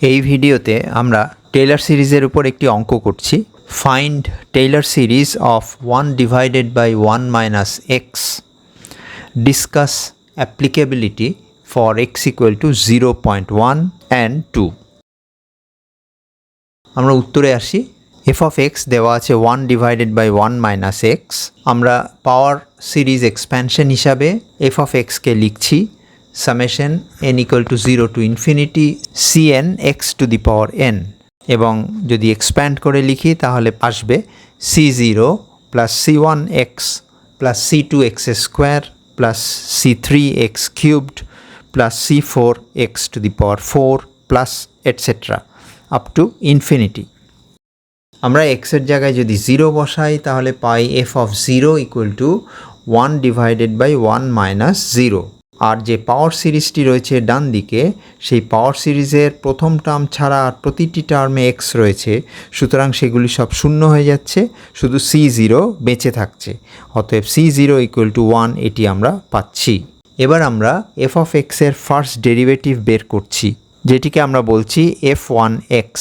এই ভিডিওতে আমরা টেইলর সিরিজের উপর একটি অঙ্ক করছি। Find Taylor series of 1 divided by 1 minus x, discuss applicability for x equal to 0.1 and 2। আমরা উত্তরে আসি। এফ অফ এক্স দেওয়া আছে 1 ডিভাইডেড বাই 1 মাইনাস এক্স। আমরা পাওয়ার সিরিজ এক্সপ্যানশন হিসাবে এফ অফ এক্সকে লিখছি summation n equal to 0 to infinity cn x two the power n, এবং যদি এক্সপ্যান্ড করে লিখি তাহলে আসবে c0 plus c1 x plus c2 x square plus c3 x cubed plus c4 x two the power 4 plus etcetera up to infinity. আমরা এক্সের জায়গায় যদি 0 বসাই তাহলে পাই F of 0 equal to 1 divided by 1 minus 0। আর যে পাওয়ার সিরিজটি রয়েছে ডান দিকে, সেই পাওয়ার সিরিজের প্রথম টার্ম ছাড়া আর প্রতিটি টার্মে এক্স রয়েছে, সুতরাং সেগুলি সব শূন্য হয়ে যাচ্ছে, শুধু c0 বেঁচে থাকছে। অতএব c0 ইকুয়াল টু 1 এটি আমরা পাচ্ছি। এবার আমরা এফ অফ এক্সের ফার্স্ট ডেরিভেটিভ বের করছি, যেটিকে আমরা বলছি f1x।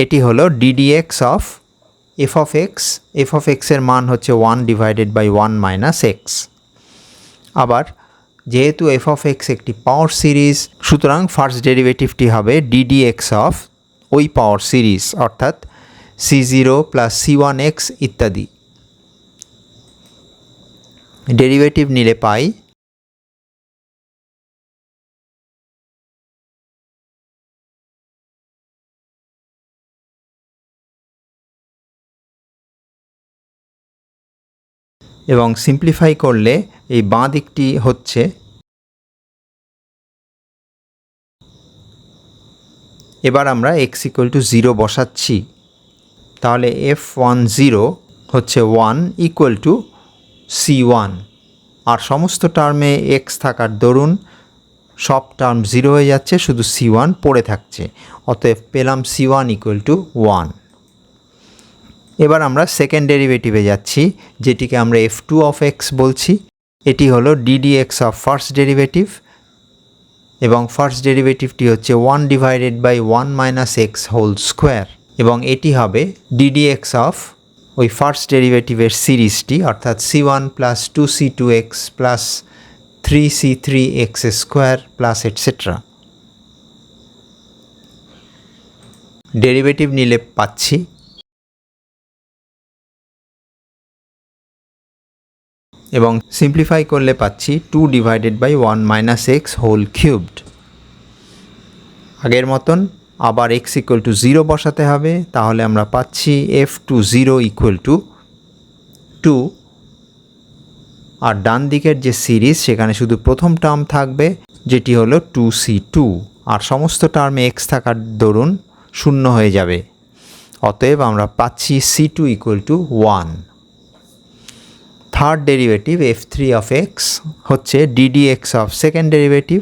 এটি হলো ddx of F of x. F of এক্সের মান হচ্ছে 1 ডিভাইডেড বাই 1 মাইনাস এক্স। আবার যেহেতু এফ অফ এক্স একটি পাওয়ার সিরিজ, সুতরাং ফার্স্ট ডেরিভেটিভটি হবে ddx অফ ওই পাওয়ার সিরিজ, অর্থাৎ c0 প্লাস c1x ইত্যাদি। ডেরিভেটিভ নিলে পাই এবং সিম্পলিফাই করলে এই বাঁ দিকটি হচ্ছে, এবার আমরা x ইকুয়াল টু 0 বসাচ্ছি, তাহলে f10 হচ্ছে 1 ইকুয়াল টু c1। আর সমস্ত টার্মে x থাকার দরুন সব টার্ম 0 হয়ে যাচ্ছে, শুধু c1 পড়ে থাকছে, অতএব পেলাম c1 ইকুয়াল টু 1। এবার আমরা সেকেন্ড ডেরিভেটিভে যাচ্ছি, যেটিকে আমরা f2 অফ x বলছি। এটি হলো ddx অফ ফার্স্ট ডেরিভেটিভ, এবং ফার্স্ট ডেরিভেটিভটি হচ্ছে 1 divided by 1 minus x whole square, এবং এটি হবে ddx অফ ওই ফার্স্ট ডেরিভেটিভের সিরিজটি, অর্থাৎ c1 plus 2c2x plus 3c3x square plus etcetera. Derivative নিলে পাচ্ছি এবং সিম্পলিফাই করলে পাচ্ছি 2 divided by 1 minus x whole cubed. আগের মতন আবার x ইকুয়াল টু 0 বসাতে হবে, তাহলে আমরা পাচ্ছি f20 ইকুয়াল টু 2। আর ডান দিকের যে সিরিজ, সেখানে শুধু প্রথম টার্ম থাকবে, যেটি হলো 2c2, আর সমস্ত টার্মে x থাকার দরুন শূন্য হয়ে যাবে, অতএব আমরা পাচ্ছি c2 equal to 1। Third derivative f3 of x হচ্ছে ddx অফ সেকেন্ড ডেরিভেটিভ,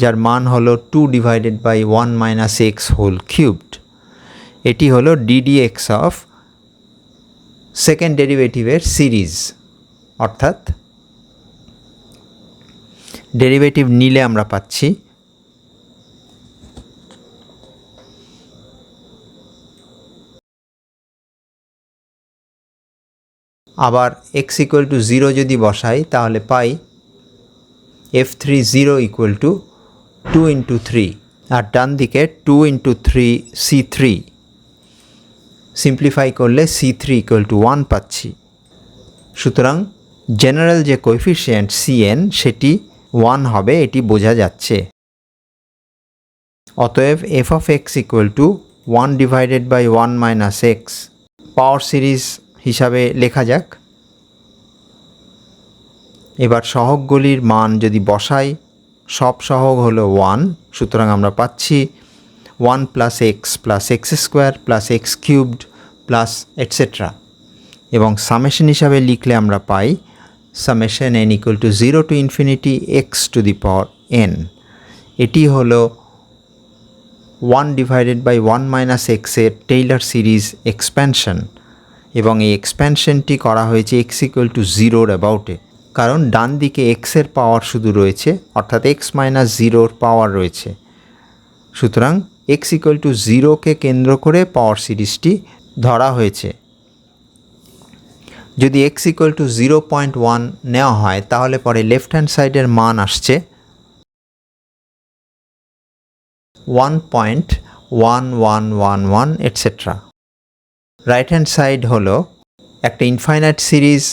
যার মান হলো 2 divided by 1 minus x whole cubed. এটি হলো ddx অফ সেকেন্ড ডেরিভেটিভের সিরিজ, অর্থাৎ ডেরিভেটিভ নিলে আমরা পাচ্ছি আবার x ইকুয়াল টু 0 যদি বসাই তাহলে পাই f30 ইকুয়াল টু 2 ইন্টু 3, আর ডান দিকে 2 ইন্টু 3 c3। সিম্পলিফাই করলে c3 ইকুয়াল টু 1 পাচ্ছি। সুতরাং জেনারেল যে কোএফিশিয়েন্ট cn সেটি 1 হবে, এটি বোঝা যাচ্ছে। অতএব f of x equal to 1 divided by 1 minus x power series হিসাবে লেখা যাক। এবার সহগগুলির মান যদি বসাই, সব সহগ হলো 1, সুতরাং আমরা পাচ্ছি 1 plus x square plus x cubed plus et cetera, এবং সামেশন হিসাবে লিখলে আমরা পাই summation n equal to 0 to infinity x to the power n। এটি হলো 1 ডিভাইডেড বাই 1 মাইনাস এক্সের টেইলর সিরিজ এক্সপ্যানশন, এবং এই এক্সপ্যানশনটি করা হয়েছে x ইকুয়াল টু 0-র অ্যাবাউটে, কারণ ডান দিকে এক্সের পাওয়ার শুধু রয়েছে, অর্থাৎ x মাইনাস 0-র পাওয়ার রয়েছে। সুতরাং এক্স ইকুয়াল টু 0কে কেন্দ্র করে পাওয়ার সিরিজটি ধরা হয়েছে। যদি এক্স ইকুয়াল টু 0.1 নেওয়া হয় তাহলে পরে লেফট হ্যান্ড সাইডের মান আসছে 1.1111 এটসেট্রা। রাইট হ্যান্ড সাইড হলো একটা infinite series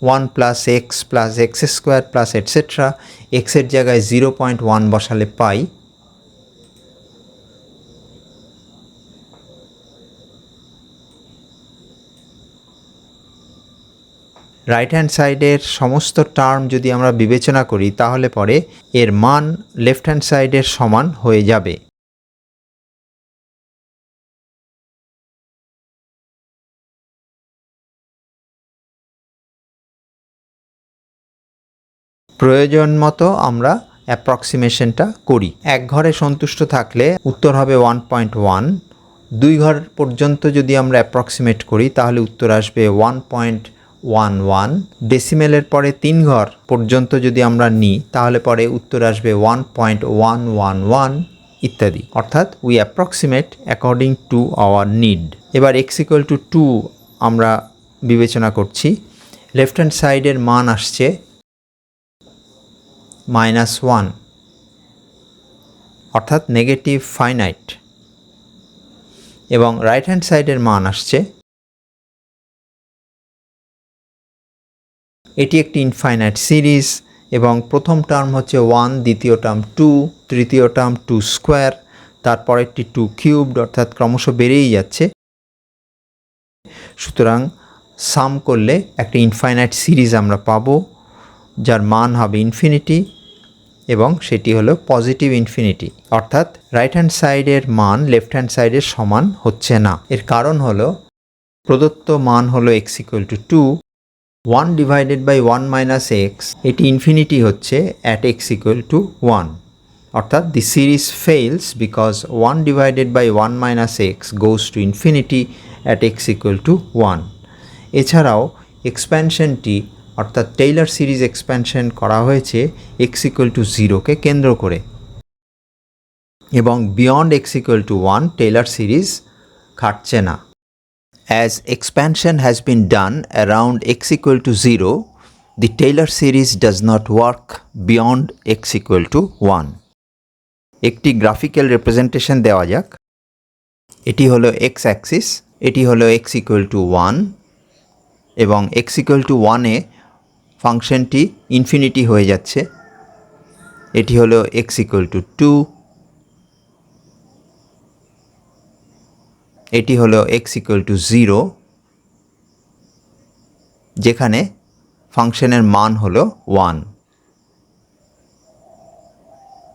1 plus x plus x square plus etcetera. এক্সের জায়গায় 0.1 বসালে পাই রাইট হ্যান্ড সাইডের সমস্ত টার্ম যদি আমরা বিবেচনা করি তাহলে পরে এর মান লেফট হ্যান্ড সাইডের সমান হয়ে যাবে। প্রয়োজন মতো আমরা অ্যাপ্রক্সিমেশনটা করি। এক ঘরে সন্তুষ্ট থাকলে উত্তর হবে 1.1। 2 ঘর পর্যন্ত যদি আমরা অ্যাপ্রক্সিমেট করি তাহলে উত্তর আসবে 1.11। ডেসিমেলের পরে 3 ঘর পর্যন্ত যদি আমরা নিই তাহলে পরে উত্তর আসবে 1.111 ইত্যাদি। অর্থাৎ we approximate according to our need. এবার এক্স ইকুয়াল টু 2 আমরা বিবেচনা করছি। লেফট হ্যান্ড সাইডের মান আসছে -1, অর্থাৎ নেগেটিভ ফাইনাইট, এবং রাইট হ্যান্ড সাইডের মান আসছে, এটি একটি ইনফাইনাইট সিরিজ এবং প্রথম টার্ম হচ্ছে 1, দ্বিতীয় টার্ম 2, তৃতীয় টার্ম 2 স্কোয়ার, তারপরেরটি 2 কিউবড, অর্থাৎ ক্রমশ বেড়েই যাচ্ছে। সুতরাং সাম করলে একটা ইনফাইনাইট সিরিজ আমরা পাবো যার মান হবে ইনফিনিটি এবং সেটি হলো পজিটিভ ইনফিনিটি। অর্থাৎ রাইট হ্যান্ড সাইডের মান লেফট হ্যান্ড সাইডের সমান হচ্ছে না। এর কারণ হলো প্রদত্ত মান হলো x equal to 2, 1 divided by 1 minus x, এটি ইনফিনিটি হচ্ছে অ্যাট x ইকুয়াল টু 1। অর্থাৎ the series fails because 1 divided by 1 minus x goes to infinity at x equal to 1। এছাড়াও এক্সপ্যানশনটি অর্থাৎ টেইলর সিরিজ এক্সপ্যানশন করা হয়েছে x ইকুয়াল টু 0কে কেন্দ্র করে, এবং beyond x equal to 1 Taylor series খাটছে না। As expansion has been done around x equal to 0, the Taylor series does not work beyond x equal to 1. একটি graphical representation দেওয়া যাক। এটি হলো x অ্যাক্সিস, এটি হলো x equal to 1, এবং x equal to 1-এ ফাংশনটি ইনফিনিটি হয়ে যাচ্ছে। এটি হলো x equal to 2, এটি হলো x equal to 0, যেখানে ফাংশনের মান হলো 1।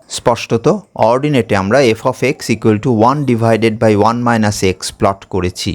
স্পষ্টত অর্ডিনেটে আমরা f of x equal to 1 divided by 1 minus x plot করেছি।